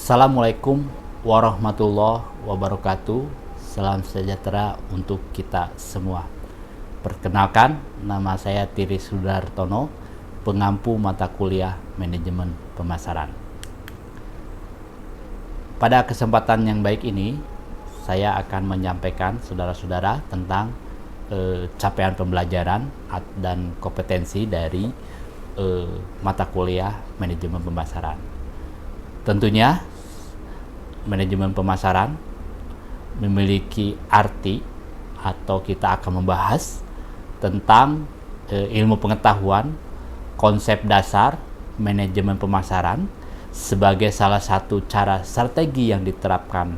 Assalamualaikum warahmatullahi wabarakatuh. Salam sejahtera untuk kita semua. Perkenalkan, nama saya Tiri Sudartono, pengampu mata kuliah Manajemen Pemasaran. Pada kesempatan yang baik ini, saya akan menyampaikan saudara-saudara tentang capaian pembelajaran dan kompetensi dari mata kuliah Manajemen Pemasaran. Tentunya, manajemen pemasaran memiliki arti atau kita akan membahas tentang ilmu pengetahuan, konsep dasar manajemen pemasaran sebagai salah satu cara strategi yang diterapkan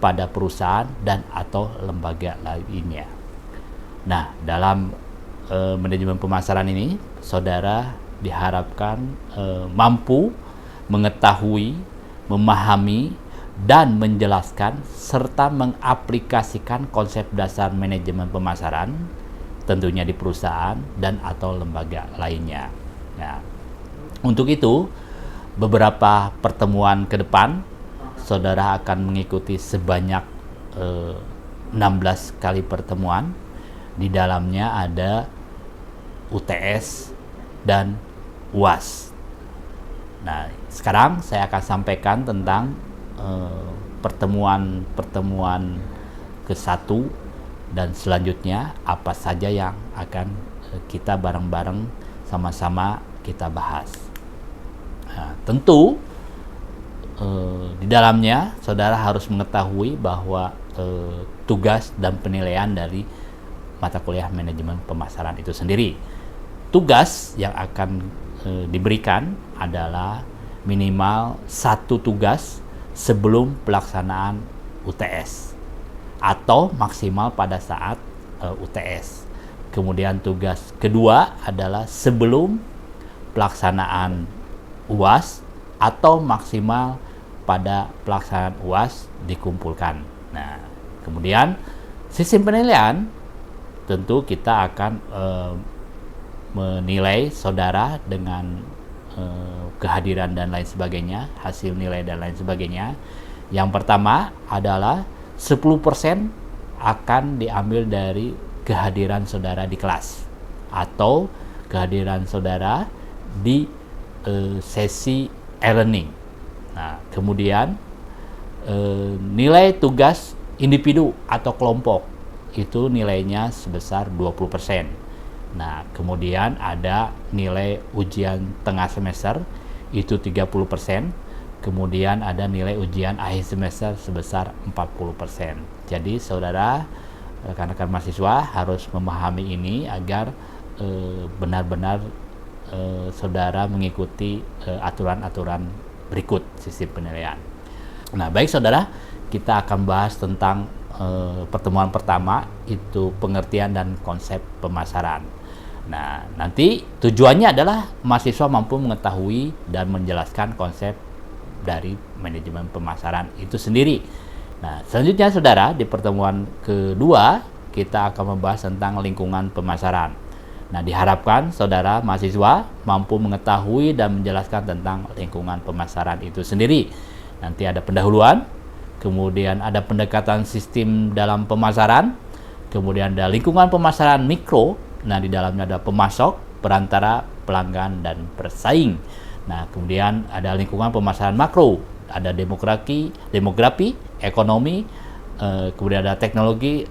pada perusahaan dan atau lembaga lainnya. Nah, dalam manajemen pemasaran ini, saudara diharapkan mampu mengetahui, memahami, dan menjelaskan serta mengaplikasikan konsep dasar manajemen pemasaran tentunya di perusahaan dan atau lembaga lainnya. Nah, untuk itu beberapa pertemuan ke depan saudara akan mengikuti sebanyak 16 kali pertemuan. Di dalamnya ada UTS dan UAS. Nah, sekarang saya akan sampaikan tentang pertemuan ke-1 dan selanjutnya apa saja yang akan kita bareng-bareng sama-sama kita bahas. Nah, tentu di dalamnya saudara harus mengetahui bahwa tugas dan penilaian dari mata kuliah manajemen pemasaran itu sendiri. Tugas yang akan diberikan adalah minimal 1 tugas sebelum pelaksanaan UTS atau maksimal pada saat UTS. Kemudian tugas kedua adalah sebelum pelaksanaan UAS atau maksimal pada pelaksanaan UAS dikumpulkan. Nah, kemudian sistem penilaian tentu kita akan menilai saudara dengan kehadiran dan lain sebagainya, hasil nilai dan lain sebagainya. Yang pertama adalah 10% akan diambil dari kehadiran saudara di kelas atau kehadiran saudara di sesi e-learning. Nah, kemudian nilai tugas individu atau kelompok itu nilainya sebesar 20%. Nah, kemudian ada nilai ujian tengah semester itu 30%, kemudian ada nilai ujian akhir semester sebesar 40%. Jadi saudara, rekan-rekan mahasiswa harus memahami ini agar benar-benar saudara mengikuti aturan-aturan berikut sistem penilaian. Nah, baik saudara, kita akan bahas tentang pertemuan pertama, itu pengertian dan konsep pemasaran. Nah, nanti tujuannya adalah mahasiswa mampu mengetahui dan menjelaskan konsep dari manajemen pemasaran itu sendiri. Nah, selanjutnya saudara, di pertemuan kedua kita akan membahas tentang lingkungan pemasaran. Nah, diharapkan saudara mahasiswa mampu mengetahui dan menjelaskan tentang lingkungan pemasaran itu sendiri. Nanti ada pendahuluan, kemudian ada pendekatan sistem dalam pemasaran, kemudian ada lingkungan pemasaran mikro. Nah, di dalamnya ada pemasok, perantara, pelanggan, dan persaing. Nah, kemudian ada lingkungan pemasaran makro, ada demografi, ekonomi, kemudian ada teknologi,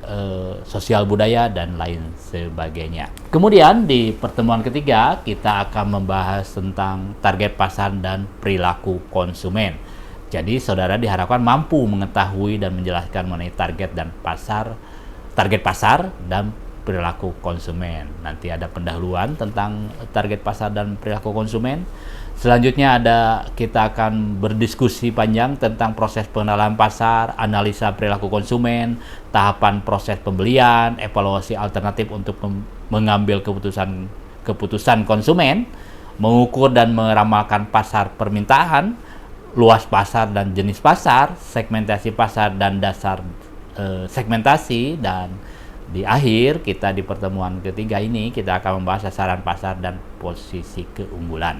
sosial budaya, dan lain sebagainya. Kemudian di pertemuan ketiga, kita akan membahas tentang target pasar dan perilaku konsumen. Jadi, saudara diharapkan mampu mengetahui dan menjelaskan mengenai target pasar dan perilaku konsumen. Nanti ada pendahuluan tentang target pasar dan perilaku konsumen. Selanjutnya kita akan berdiskusi panjang tentang proses pengenalan pasar, analisa perilaku konsumen, tahapan proses pembelian, evaluasi alternatif untuk mengambil keputusan konsumen, mengukur dan meramalkan pasar permintaan, luas pasar dan jenis pasar, segmentasi pasar dan dasar segmentasi, dan di akhir kita di pertemuan ketiga ini kita akan membahas sasaran pasar dan posisi keunggulan.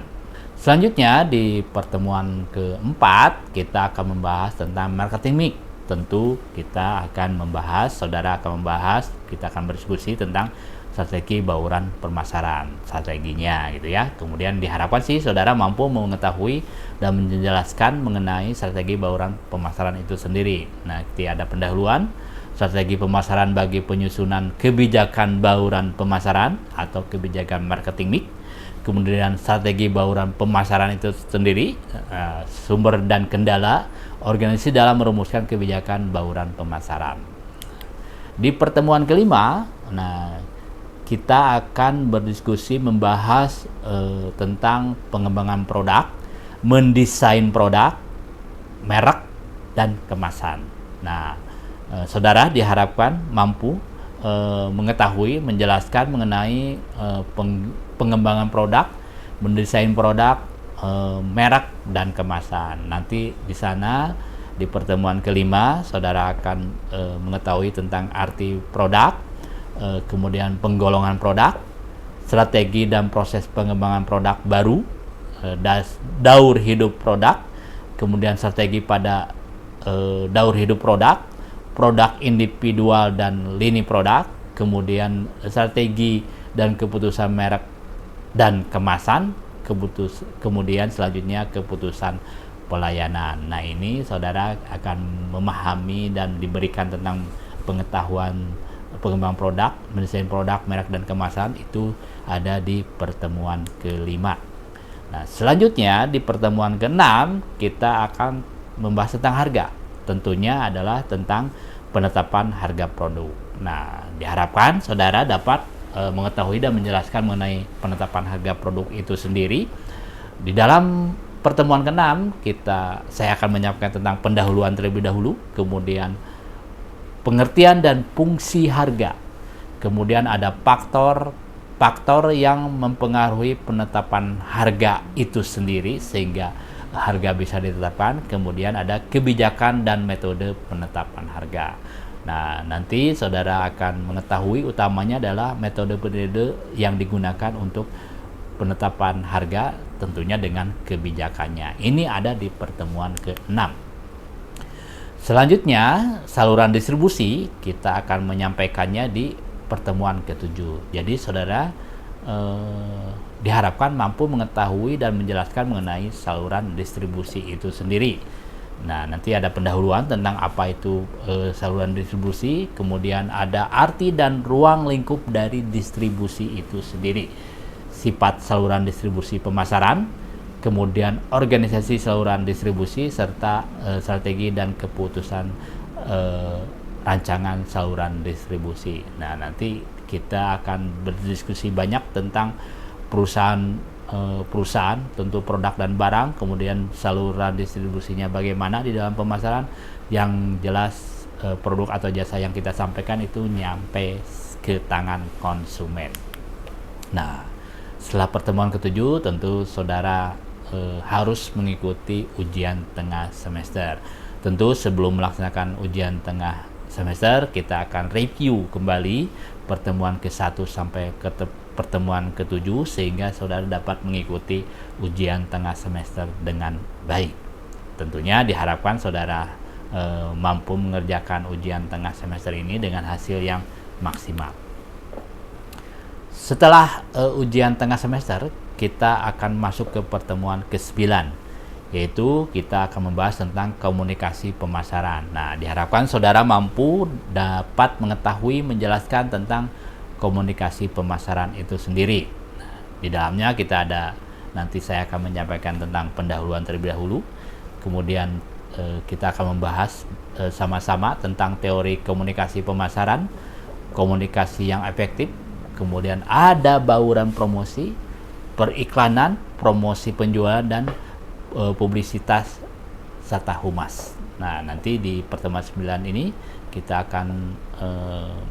Selanjutnya di pertemuan keempat kita akan membahas tentang marketing mix. Tentu kita akan membahas, saudara akan membahas, kita akan berdiskusi tentang strategi bauran pemasaran, strateginya gitu ya. Kemudian diharapkan sih saudara mampu mengetahui dan menjelaskan mengenai strategi bauran pemasaran itu sendiri. Nah, ada pendahuluan strategi pemasaran bagi penyusunan kebijakan bauran pemasaran atau kebijakan marketing mix. Kemudian strategi bauran pemasaran itu sendiri, sumber dan kendala organisasi dalam merumuskan kebijakan bauran pemasaran. Di pertemuan kelima, kita akan berdiskusi membahas tentang pengembangan produk, mendesain produk, merek, dan kemasan. Nah, saudara diharapkan mampu mengetahui, menjelaskan mengenai pengembangan produk, mendesain produk, merek, dan kemasan. Nanti di sana di pertemuan kelima saudara akan mengetahui tentang arti produk, kemudian penggolongan produk, strategi dan proses pengembangan produk baru, daur hidup produk, kemudian strategi pada daur hidup produk individual dan lini produk, kemudian strategi dan keputusan merek dan kemasan, kemudian selanjutnya keputusan pelayanan. Nah, ini saudara akan memahami dan diberikan tentang pengetahuan pengembangan produk, mendesain produk, merek, dan kemasan itu ada di pertemuan kelima. Nah, selanjutnya di pertemuan keenam kita akan membahas tentang harga. Tentunya adalah tentang penetapan harga produk. Nah, diharapkan saudara dapat mengetahui dan menjelaskan mengenai penetapan harga produk itu sendiri. Di dalam pertemuan keenam saya akan menyampaikan tentang pendahuluan terlebih dahulu, kemudian pengertian dan fungsi harga. Kemudian ada faktor yang mempengaruhi penetapan harga itu sendiri sehingga harga bisa ditetapkan. Kemudian ada kebijakan dan metode penetapan harga. Nah, nanti saudara akan mengetahui utamanya adalah metode-metode yang digunakan untuk penetapan harga, tentunya dengan kebijakannya. Ini ada di pertemuan ke-6. Selanjutnya, saluran distribusi kita akan menyampaikannya di pertemuan ke-7. Jadi saudara diharapkan mampu mengetahui dan menjelaskan mengenai saluran distribusi itu sendiri. Nah, nanti ada pendahuluan tentang apa itu saluran distribusi, kemudian ada arti dan ruang lingkup dari distribusi itu sendiri, sifat saluran distribusi pemasaran, kemudian organisasi saluran distribusi, serta strategi dan keputusan rancangan saluran distribusi. Nah, nanti kita akan berdiskusi banyak tentang perusahaan, tentu produk dan barang, kemudian saluran distribusinya bagaimana di dalam pemasaran. Yang jelas produk atau jasa yang kita sampaikan itu nyampe ke tangan konsumen. Nah, setelah pertemuan ke-7 tentu saudara harus mengikuti ujian tengah semester. Tentu sebelum melaksanakan ujian tengah semester kita akan review kembali pertemuan ke-1 sampai ke pertemuan ke-7 sehingga saudara dapat mengikuti ujian tengah semester dengan baik. Tentunya diharapkan saudara mampu mengerjakan ujian tengah semester ini dengan hasil yang maksimal. Setelah ujian tengah semester, kita akan masuk ke pertemuan ke-9, yaitu kita akan membahas tentang komunikasi pemasaran. Nah, diharapkan saudara mampu dapat mengetahui, menjelaskan tentang komunikasi pemasaran itu sendiri. Nah, di dalamnya kita ada, nanti saya akan menyampaikan tentang pendahuluan terlebih dahulu, kemudian kita akan membahas sama-sama tentang teori komunikasi pemasaran, komunikasi yang efektif, kemudian ada bauran promosi, periklanan, promosi penjualan, dan publisitas serta humas. Nah, nanti di pertemuan 9 ini kita akan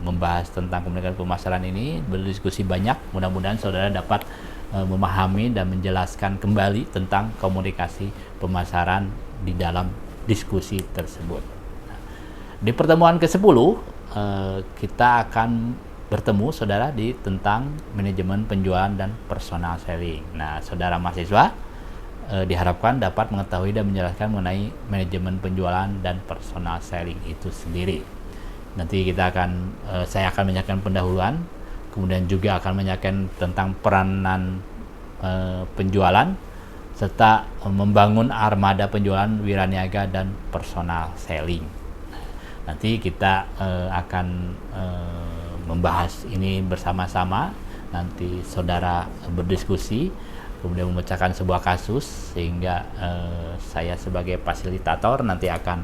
membahas tentang komunikasi pemasaran ini, berdiskusi banyak. Mudah-mudahan saudara dapat memahami dan menjelaskan kembali tentang komunikasi pemasaran di dalam diskusi tersebut. Nah, di pertemuan ke-10 kita akan bertemu saudara di tentang manajemen penjualan dan personal selling. Nah, saudara mahasiswa diharapkan dapat mengetahui dan menjelaskan mengenai manajemen penjualan dan personal selling itu sendiri. Nanti saya akan menyampaikan pendahuluan, kemudian juga akan menyampaikan tentang peranan penjualan serta membangun armada penjualan wiraniaga dan personal selling. Nanti kita akan membahas ini bersama-sama. Nanti saudara berdiskusi, kemudian memecahkan sebuah kasus, sehingga saya sebagai fasilitator nanti akan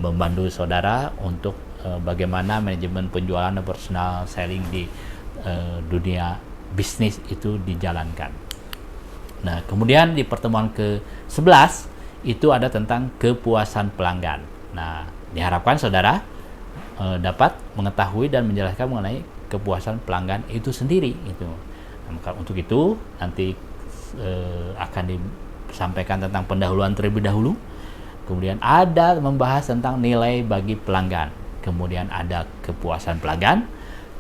membantu saudara untuk bagaimana manajemen penjualan dan personal selling di dunia bisnis itu dijalankan. Nah, kemudian di pertemuan ke-11 itu ada tentang kepuasan pelanggan. Nah, diharapkan saudara dapat mengetahui dan menjelaskan mengenai kepuasan pelanggan itu sendiri itu. Nah, untuk itu nanti akan disampaikan tentang pendahuluan terlebih dahulu, kemudian ada membahas tentang nilai bagi pelanggan, kemudian ada kepuasan pelanggan,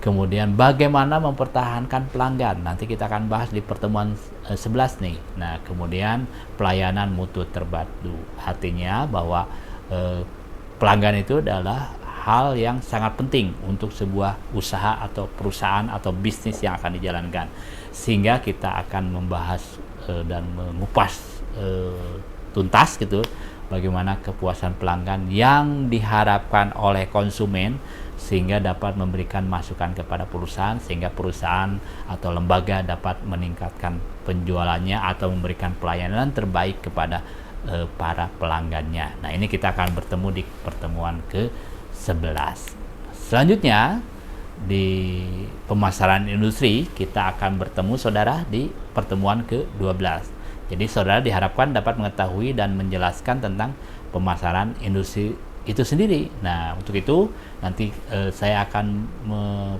kemudian bagaimana mempertahankan pelanggan. Nanti kita akan bahas di pertemuan 11 nih. Nah, kemudian pelayanan mutu terpadu, artinya bahwa pelanggan itu adalah hal yang sangat penting untuk sebuah usaha atau perusahaan atau bisnis yang akan dijalankan, sehingga kita akan membahas dan mengupas tuntas gitu bagaimana kepuasan pelanggan yang diharapkan oleh konsumen, sehingga dapat memberikan masukan kepada perusahaan, sehingga perusahaan atau lembaga dapat meningkatkan penjualannya atau memberikan pelayanan terbaik kepada para pelanggannya. Nah, ini kita akan bertemu di pertemuan ke-11. Selanjutnya di pemasaran industri kita akan bertemu saudara di pertemuan ke-12. Jadi saudara diharapkan dapat mengetahui dan menjelaskan tentang pemasaran industri itu sendiri. Nah, untuk itu nanti saya akan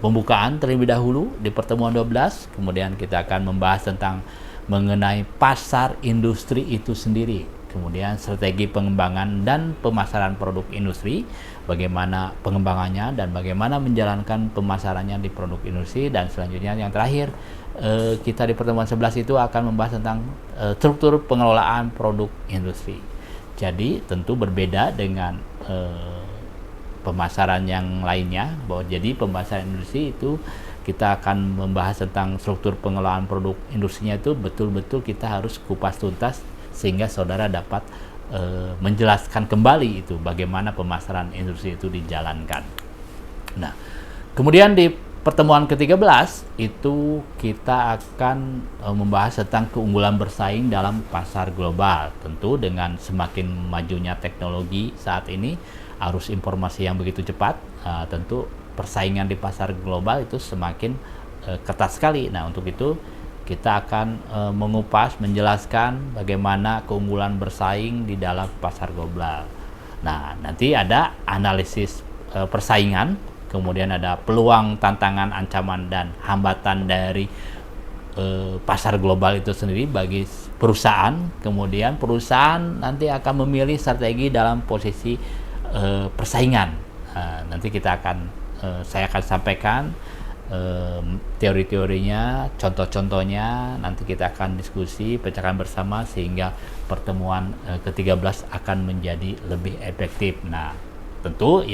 pembukaan terlebih dahulu di pertemuan 12, kemudian kita akan membahas tentang mengenai pasar industri itu sendiri, kemudian strategi pengembangan dan pemasaran produk industri, bagaimana pengembangannya dan bagaimana menjalankan pemasarannya di produk industri, dan selanjutnya yang terakhir kita di pertemuan 11 itu akan membahas tentang struktur pengelolaan produk industri. Jadi tentu berbeda dengan pemasaran yang lainnya, bahwa jadi pemasaran industri itu kita akan membahas tentang struktur pengelolaan produk industrinya itu betul-betul kita harus kupas tuntas, sehingga saudara dapat menjelaskan kembali itu bagaimana pemasaran industri itu dijalankan. Nah, kemudian di pertemuan ke-13 itu kita akan membahas tentang keunggulan bersaing dalam pasar global. Tentu dengan semakin majunya teknologi saat ini, arus informasi yang begitu cepat, tentu persaingan di pasar global itu semakin ketat sekali. Nah, untuk itu kita akan mengupas, menjelaskan bagaimana keunggulan bersaing di dalam pasar global. Nah, nanti ada analisis persaingan, kemudian ada peluang, tantangan, ancaman, dan hambatan dari pasar global itu sendiri bagi perusahaan. Kemudian perusahaan nanti akan memilih strategi dalam posisi persaingan. Nanti saya akan sampaikan teori-teorinya, contoh-contohnya, nanti kita akan diskusi, pecahkan bersama, sehingga pertemuan ke-13 akan menjadi lebih efektif. Nah, tentu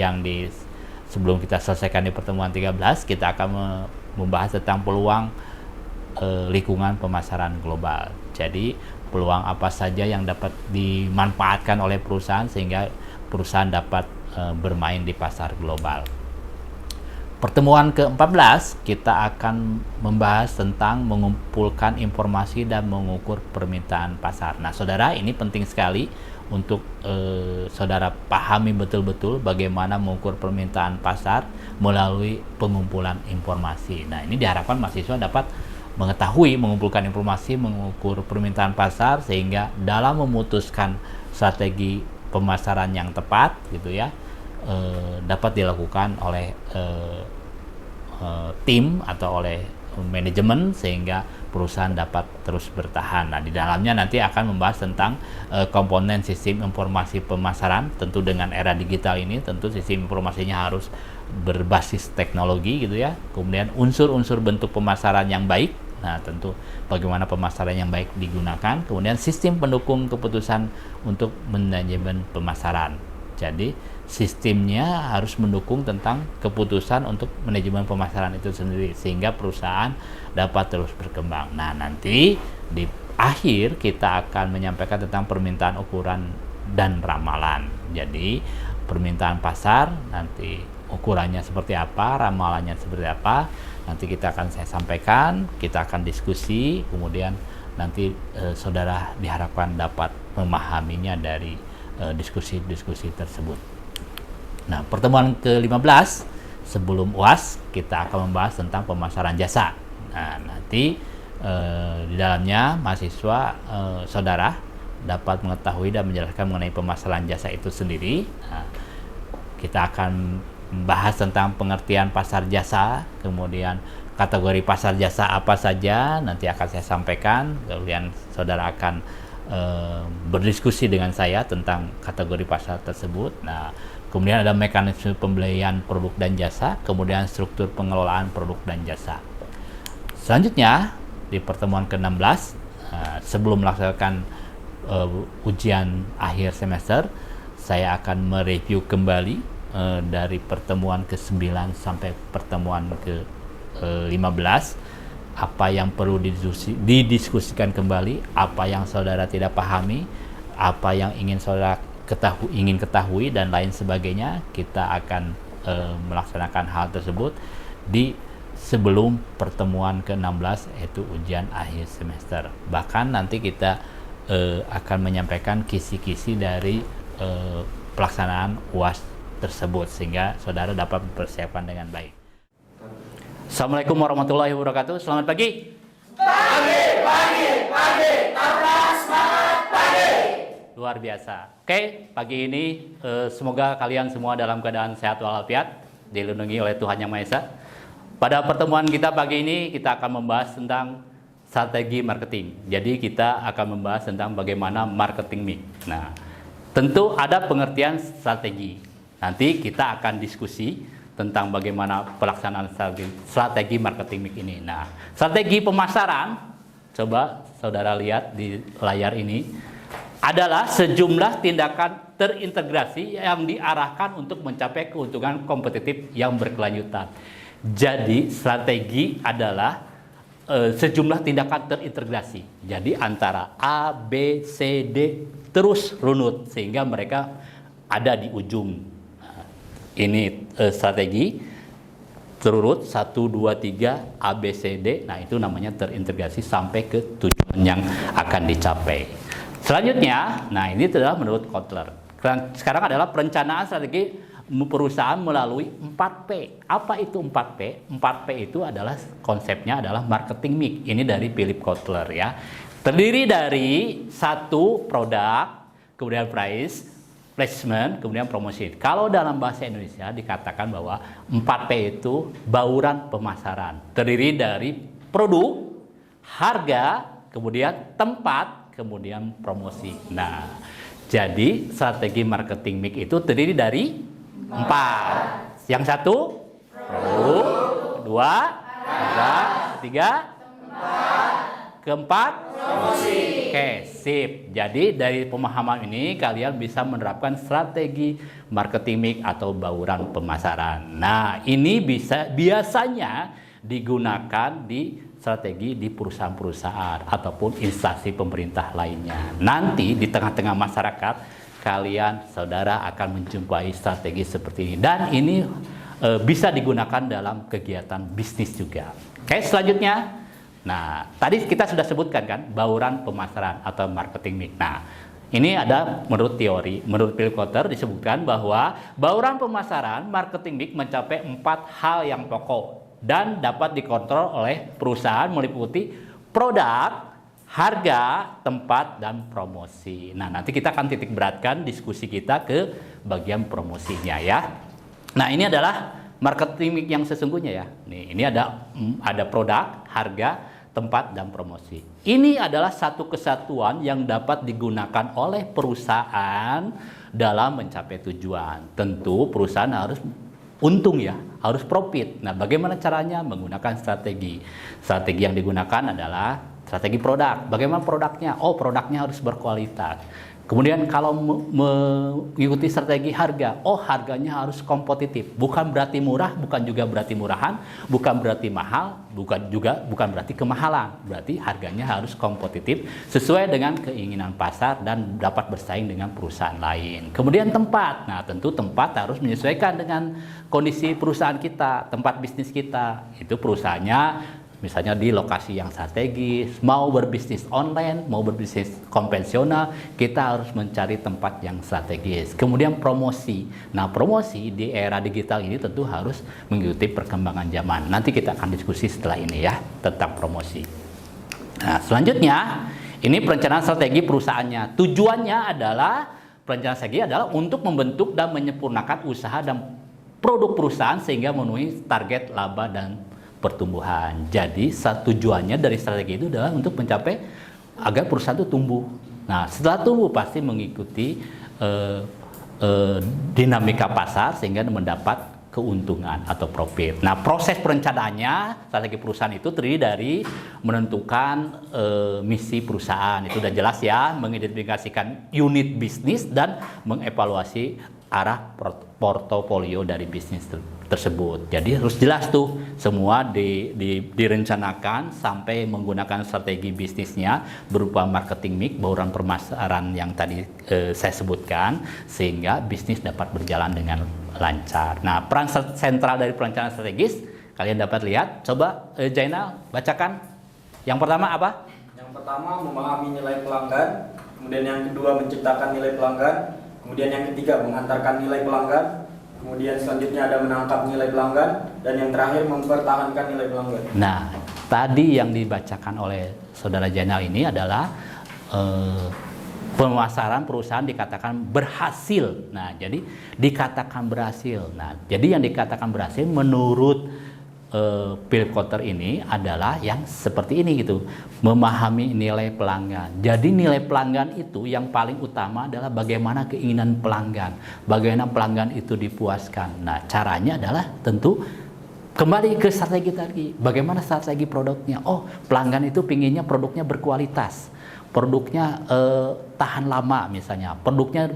sebelum kita selesaikan di pertemuan 13, kita akan membahas tentang peluang lingkungan pemasaran global. Jadi, peluang apa saja yang dapat dimanfaatkan oleh perusahaan sehingga perusahaan dapat bermain di pasar global. Pertemuan ke-14 kita akan membahas tentang mengumpulkan informasi dan mengukur permintaan pasar. Nah, saudara, ini penting sekali untuk saudara pahami betul-betul bagaimana mengukur permintaan pasar melalui pengumpulan informasi. Nah, ini diharapkan mahasiswa dapat mengetahui, mengumpulkan informasi, mengukur permintaan pasar, sehingga dalam memutuskan strategi pemasaran yang tepat gitu ya, dapat dilakukan oleh tim atau oleh manajemen, sehingga perusahaan dapat terus bertahan. Nah, di dalamnya nanti akan membahas tentang komponen sistem informasi pemasaran. Tentu dengan era digital ini, tentu sistem informasinya harus berbasis teknologi gitu ya. Kemudian unsur-unsur bentuk pemasaran yang baik. Nah, tentu bagaimana pemasaran yang baik digunakan, kemudian sistem pendukung keputusan untuk manajemen pemasaran. Jadi, sistemnya harus mendukung tentang keputusan untuk manajemen pemasaran itu sendiri, sehingga perusahaan dapat terus berkembang. Nah, nanti di akhir kita akan menyampaikan tentang permintaan ukuran dan ramalan. Jadi, permintaan pasar nanti ukurannya seperti apa, ramalannya seperti apa, nanti saya sampaikan, kita akan diskusi, kemudian nanti saudara diharapkan dapat memahaminya dari diskusi-diskusi tersebut. Nah, pertemuan ke-15 sebelum UAS kita akan membahas tentang pemasaran jasa. Nah, nanti di dalamnya mahasiswa saudara dapat mengetahui dan menjelaskan mengenai pemasaran jasa itu sendiri. Nah, kita akan membahas tentang pengertian pasar jasa, kemudian kategori pasar jasa apa saja, nanti akan saya sampaikan, kemudian saudara akan berdiskusi dengan saya tentang kategori pasar tersebut. Nah, kemudian ada mekanisme pembelian produk dan jasa, kemudian struktur pengelolaan produk dan jasa. Selanjutnya, di pertemuan ke-16, sebelum melaksanakan ujian akhir semester, saya akan mereview kembali dari pertemuan ke-9 sampai pertemuan ke-15, apa yang perlu didiskusikan kembali, apa yang saudara tidak pahami, apa yang ingin saudara ketahui dan lain sebagainya. Kita akan melaksanakan hal tersebut di sebelum pertemuan ke-16, yaitu ujian akhir semester. Bahkan nanti kita akan menyampaikan kisi-kisi dari pelaksanaan UAS tersebut, sehingga saudara dapat mempersiapkan dengan baik. Assalamualaikum warahmatullahi wabarakatuh. Selamat pagi. Pagi. Tabrak semangat pagi. Luar biasa. Oke, pagi ini semoga kalian semua dalam keadaan sehat walafiat, dilindungi oleh Tuhan Yang Maha Esa. Pada pertemuan kita pagi ini kita akan membahas tentang strategi marketing. Jadi kita akan membahas tentang bagaimana marketing mix. Nah, tentu ada pengertian strategi. Nanti kita akan diskusi tentang bagaimana pelaksanaan strategi marketing mix ini. Nah, strategi pemasaran, coba saudara lihat di layar ini, adalah sejumlah tindakan terintegrasi yang diarahkan untuk mencapai keuntungan kompetitif yang berkelanjutan. Jadi, strategi adalah sejumlah tindakan terintegrasi. Jadi, antara A, B, C, D, terus runut, sehingga mereka ada di ujung. Ini strategi terurut 1, 2, 3 A, B, C, D. Nah, itu namanya terintegrasi sampai ke tujuan yang akan dicapai. Selanjutnya, nah ini adalah menurut Kotler. Sekarang adalah perencanaan strategi perusahaan melalui 4P. Apa itu 4P? 4P itu adalah konsepnya adalah marketing mix. Ini dari Philip Kotler ya. Terdiri dari 1 produk, kemudian price, placement, kemudian promosi. Kalau dalam bahasa Indonesia dikatakan bahwa 4P itu bauran pemasaran. Terdiri dari produk, harga, kemudian tempat, kemudian promosi. Nah, jadi strategi marketing mix itu terdiri dari 4. Yang 1, produk, 2, harga, 3, keempat, promosi. Oke, sip. Jadi dari pemahaman ini kalian bisa menerapkan strategi marketing mix atau bauran pemasaran. Nah, ini biasanya digunakan di strategi di perusahaan-perusahaan ataupun instansi pemerintah lainnya. Nanti di tengah-tengah masyarakat kalian saudara akan menjumpai strategi seperti ini, dan ini bisa digunakan dalam kegiatan bisnis juga. Oke, selanjutnya. Nah, tadi kita sudah sebutkan kan bauran pemasaran atau marketing mix. Nah, ini ada menurut teori, menurut Philip Kotler disebutkan bahwa bauran pemasaran marketing mix mencapai 4 hal yang pokok dan dapat dikontrol oleh perusahaan meliputi produk, harga, tempat, dan promosi. Nah, nanti kita akan titik beratkan diskusi kita ke bagian promosinya ya. Nah, ini adalah marketing mix yang sesungguhnya ya. Nih, ini ada produk, harga, tempat, dan promosi. Ini adalah satu kesatuan yang dapat digunakan oleh perusahaan dalam mencapai tujuan. Tentu perusahaan harus untung ya, harus profit. Nah, bagaimana caranya? Menggunakan strategi. Strategi yang digunakan adalah strategi produk. Bagaimana produknya? Oh, produknya harus berkualitas. Kemudian kalau mengikuti strategi harga, oh harganya harus kompetitif. Bukan berarti murah, bukan juga berarti murahan, bukan berarti mahal, bukan berarti kemahalan. Berarti harganya harus kompetitif sesuai dengan keinginan pasar dan dapat bersaing dengan perusahaan lain. Kemudian tempat. Nah, tentu tempat harus menyesuaikan dengan kondisi perusahaan kita, tempat bisnis kita. Itu perusahaannya misalnya di lokasi yang strategis, mau berbisnis online, mau berbisnis konvensional, kita harus mencari tempat yang strategis. Kemudian promosi. Nah, promosi di era digital ini tentu harus mengikuti perkembangan zaman. Nanti kita akan diskusi setelah ini ya, tentang promosi. Nah, selanjutnya, ini perencanaan strategi perusahaannya. Tujuannya adalah, perencanaan strategi adalah untuk membentuk dan menyempurnakan usaha dan produk perusahaan sehingga memenuhi target laba dan pertumbuhan. Jadi tujuannya dari strategi itu adalah untuk mencapai agar perusahaan itu tumbuh. Nah, setelah tumbuh pasti mengikuti dinamika pasar sehingga mendapat keuntungan atau profit. Nah, proses perencanaannya strategi perusahaan itu terdiri dari menentukan misi perusahaan. Itu udah jelas ya, mengidentifikasikan unit bisnis dan mengevaluasi arah portofolio dari bisnis tersebut. Jadi harus jelas tuh semua direncanakan sampai menggunakan strategi bisnisnya berupa marketing mix, bauran pemasaran yang tadi saya sebutkan sehingga bisnis dapat berjalan dengan lancar. Nah, peran sentral dari perencanaan strategis kalian dapat lihat. Coba Jainal bacakan. Yang pertama apa? Yang pertama memahami nilai pelanggan, kemudian yang kedua menciptakan nilai pelanggan, kemudian yang ketiga menghantarkan nilai pelanggan, kemudian selanjutnya ada menangkap nilai pelanggan, dan yang terakhir mempertahankan nilai pelanggan. Nah, tadi yang dibacakan oleh Saudara Jainal ini adalah pemasaran perusahaan dikatakan berhasil. Nah, jadi dikatakan berhasil. Nah, jadi yang dikatakan berhasil menurut Philip Kotler ini adalah yang seperti ini gitu, memahami nilai pelanggan. Jadi nilai pelanggan itu yang paling utama adalah bagaimana keinginan pelanggan, bagaimana pelanggan itu dipuaskan. Nah, caranya adalah tentu kembali ke strategi tadi. Bagaimana strategi produknya? Oh, pelanggan itu pinginnya produknya berkualitas, produknya tahan lama misalnya, produknya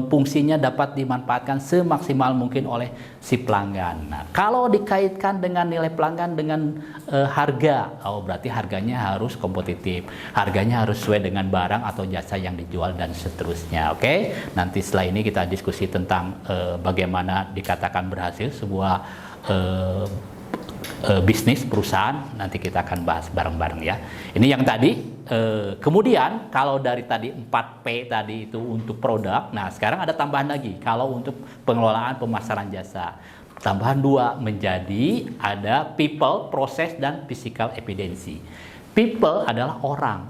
fungsinya dapat dimanfaatkan semaksimal mungkin oleh si pelanggan. Nah, kalau dikaitkan dengan nilai pelanggan dengan harga, oh berarti harganya harus kompetitif, harganya harus sesuai dengan barang atau jasa yang dijual dan seterusnya. Oke, nanti setelah ini kita diskusi tentang bagaimana dikatakan berhasil sebuah bisnis perusahaan. Nanti kita akan bahas bareng-bareng ya. Ini yang tadi. Kemudian kalau dari tadi 4P tadi itu untuk produk, nah sekarang ada tambahan lagi kalau untuk pengelolaan pemasaran jasa. Tambahan 2 menjadi ada people, proses, dan physical evidency. People adalah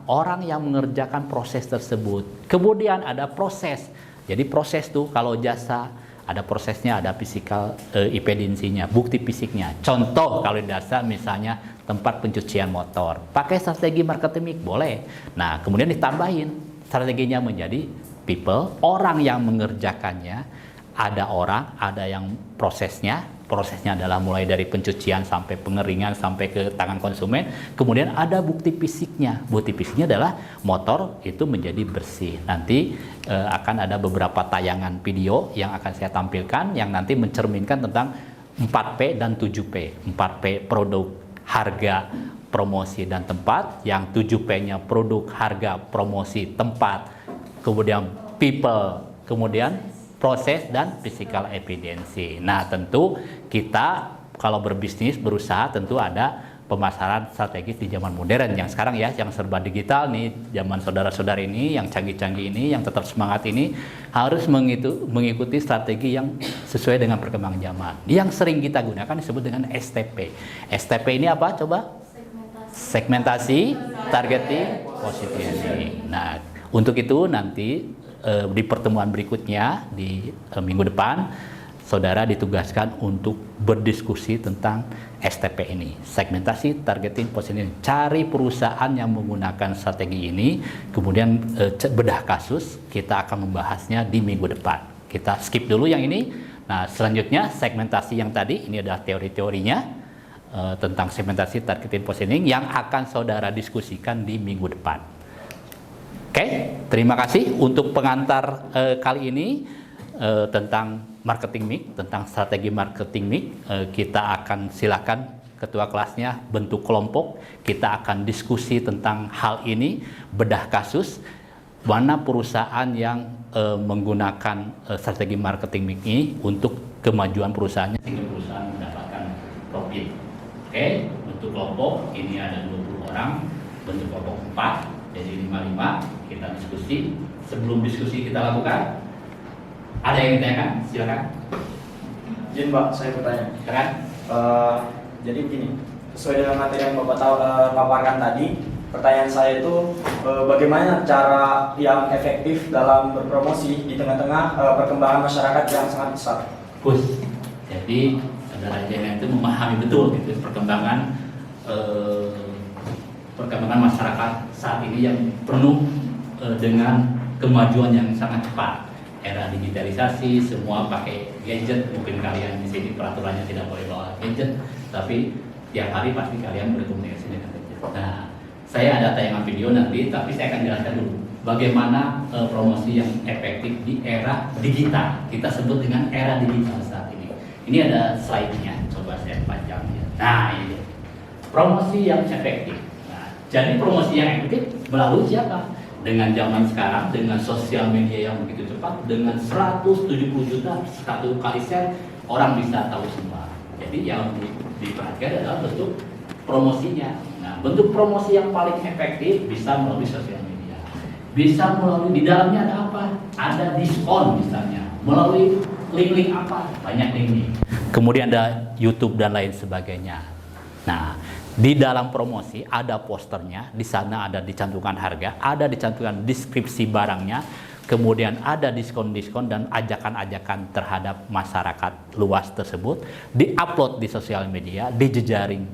orang yang mengerjakan proses tersebut. Kemudian ada proses. Jadi proses tuh kalau jasa ada prosesnya, ada physical evidensinya, bukti fisiknya. Contoh kalau jasa misalnya tempat pencucian motor, pakai strategi marketing mix boleh. Nah, kemudian ditambahin strateginya menjadi people, orang yang mengerjakannya, ada orang, ada yang prosesnya adalah mulai dari pencucian sampai pengeringan sampai ke tangan konsumen. Kemudian ada bukti fisiknya. Bukti fisiknya adalah motor itu menjadi bersih. Nanti akan ada beberapa tayangan video yang akan saya tampilkan yang nanti mencerminkan tentang 4P dan 7P. 4P produk, harga, promosi, dan tempat. Yang 7P-nya produk, harga, promosi, tempat. Kemudian people, kemudian proses dan physical evidency. Nah, tentu kita kalau berbisnis, berusaha tentu ada pemasaran strategis di zaman modern yang sekarang ya, yang serba digital nih, zaman saudara-saudara ini, yang canggih-canggih ini, yang tetap semangat ini, harus mengikuti strategi yang sesuai dengan perkembangan zaman. Yang sering kita gunakan disebut dengan STP. STP ini apa? Coba? Segmentasi, targeting, positioning. Nah, untuk itu nanti di pertemuan berikutnya di minggu depan saudara ditugaskan untuk berdiskusi tentang STP ini, segmentasi, targeting, positioning. Cari perusahaan yang menggunakan strategi ini, kemudian bedah kasus. Kita akan membahasnya di minggu depan. Kita skip dulu yang ini, Nah, selanjutnya segmentasi yang tadi, ini adalah teori-teorinya tentang segmentasi targeted positioning yang akan saudara diskusikan di minggu depan. Oke, terima kasih untuk pengantar kali ini tentang marketing mix, tentang strategi marketing mix. Kita akan silakan ketua kelasnya bentuk kelompok, kita akan diskusi tentang hal ini, bedah kasus, mana perusahaan yang menggunakan strategi marketing mix ini untuk kemajuan perusahaannya sehingga perusahaan mendapatkan profit. Oke, bentuk kelompok ini ada 20 orang, bentuk kelompok 4. Jadi 55 kita diskusi. Sebelum diskusi kita lakukan, ada yang ditanyakan? Silakan. Izin Pak, saya bertanya. Silakan. Jadi begini, sesuai dengan materi yang Bapak paparkan tadi, pertanyaan saya itu bagaimana cara yang efektif dalam berpromosi di tengah-tengah perkembangan masyarakat yang sangat besar? Kus. Jadi saudara jangan itu memahami betul gitu perkembangan masyarakat saat ini yang penuh dengan kemajuan yang sangat cepat. Era digitalisasi, semua pakai gadget. Mungkin kalian di sini peraturannya tidak boleh bawa gadget, tapi tiap hari pasti kalian berkomunikasi dengan gadget. Nah, saya ada tayangan video nanti, tapi saya akan jelaskan dulu bagaimana promosi yang efektif di era digital. Kita sebut dengan era digital saat ini. Ini ada slide-nya, coba saya panjangin. Nah, ini promosi yang efektif. Jadi promosi yang efektif melalui siapa? Dengan zaman sekarang, dengan sosial media yang begitu cepat, dengan 170 juta satu kali share, orang bisa tahu semua. Jadi yang diperhatikan adalah bentuk promosinya. Nah, bentuk promosi yang paling efektif bisa melalui sosial media. Bisa melalui, di dalamnya ada apa? Ada diskon misalnya. Melalui link-link apa? Banyak link. Kemudian ada YouTube dan lain sebagainya. Nah, di dalam promosi ada posternya, di sana ada dicantumkan harga, ada dicantumkan deskripsi barangnya, kemudian ada diskon-diskon dan ajakan-ajakan terhadap masyarakat luas tersebut, diupload di sosial media, di jejaring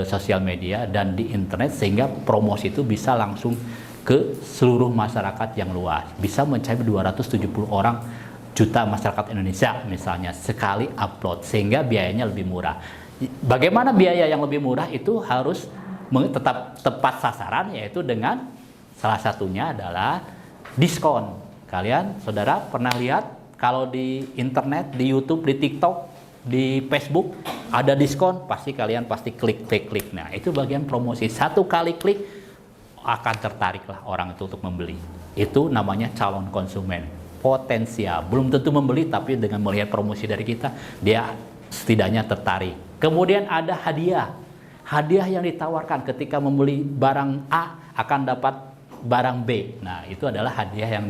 sosial media dan di internet sehingga promosi itu bisa langsung ke seluruh masyarakat yang luas, bisa mencapai 270 orang juta masyarakat Indonesia misalnya sekali upload sehingga biayanya lebih murah. Bagaimana biaya yang lebih murah itu harus tetap tepat sasaran, yaitu dengan salah satunya adalah diskon. Kalian, saudara, pernah lihat kalau di internet, di YouTube, di TikTok, di Facebook ada diskon, pasti kalian klik. Nah, itu bagian promosi. Satu kali klik akan tertariklah orang itu untuk membeli. Itu namanya calon konsumen potensial. Belum tentu membeli, tapi dengan melihat promosi dari kita, dia setidaknya tertarik. Kemudian ada hadiah. Hadiah yang ditawarkan ketika membeli barang A akan dapat barang B. Nah, itu adalah hadiah yang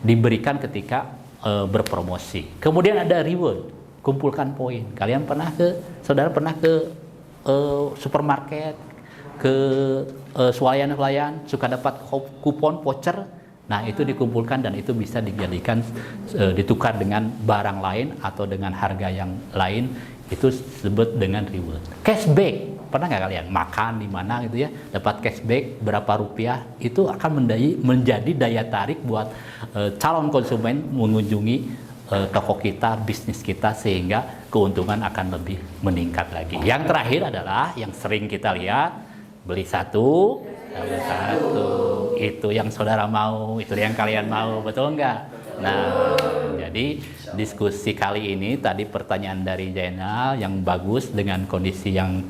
diberikan ketika berpromosi. Kemudian ada reward, kumpulkan poin. Saudara pernah ke supermarket, ke swalayan suka dapat kupon voucher. Nah, itu dikumpulkan dan itu bisa dijadikan ditukar dengan barang lain atau dengan harga yang lain. Itu disebut dengan reward. Cashback, pernah nggak kalian makan di mana gitu ya, dapat cashback berapa rupiah, itu akan menjadi daya tarik buat calon konsumen mengunjungi toko kita, bisnis kita, sehingga keuntungan akan lebih meningkat lagi. Yang terakhir adalah yang sering kita lihat, beli satu, dapat satu. Itu yang saudara mau, itu yang kalian mau, betul nggak? Nah, jadi diskusi kali ini tadi pertanyaan dari Zainal yang bagus dengan kondisi yang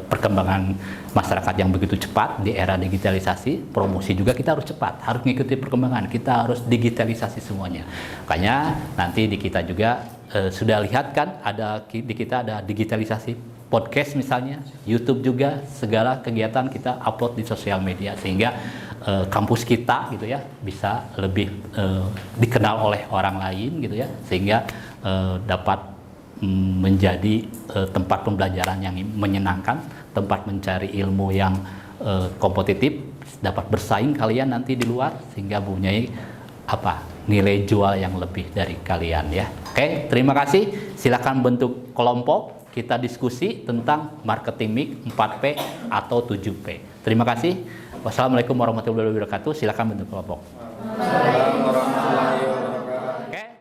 perkembangan masyarakat yang begitu cepat di era digitalisasi. Promosi juga kita harus cepat, harus mengikuti perkembangan, kita harus digitalisasi semuanya. Makanya nanti di kita juga sudah lihat kan di kita ada digitalisasi podcast misalnya, YouTube juga, segala kegiatan kita upload di sosial media sehingga kampus kita gitu ya bisa lebih dikenal oleh orang lain gitu ya, sehingga dapat menjadi tempat pembelajaran yang menyenangkan, tempat mencari ilmu yang kompetitif, dapat bersaing kalian nanti di luar sehingga mempunyai nilai jual yang lebih dari kalian ya. Oke, terima kasih. Silakan bentuk kelompok, kita diskusi tentang marketing mix 4P atau 7P. Terima kasih. Wassalamualaikum warahmatullahi wabarakatuh. Silakan bentuk kelompok.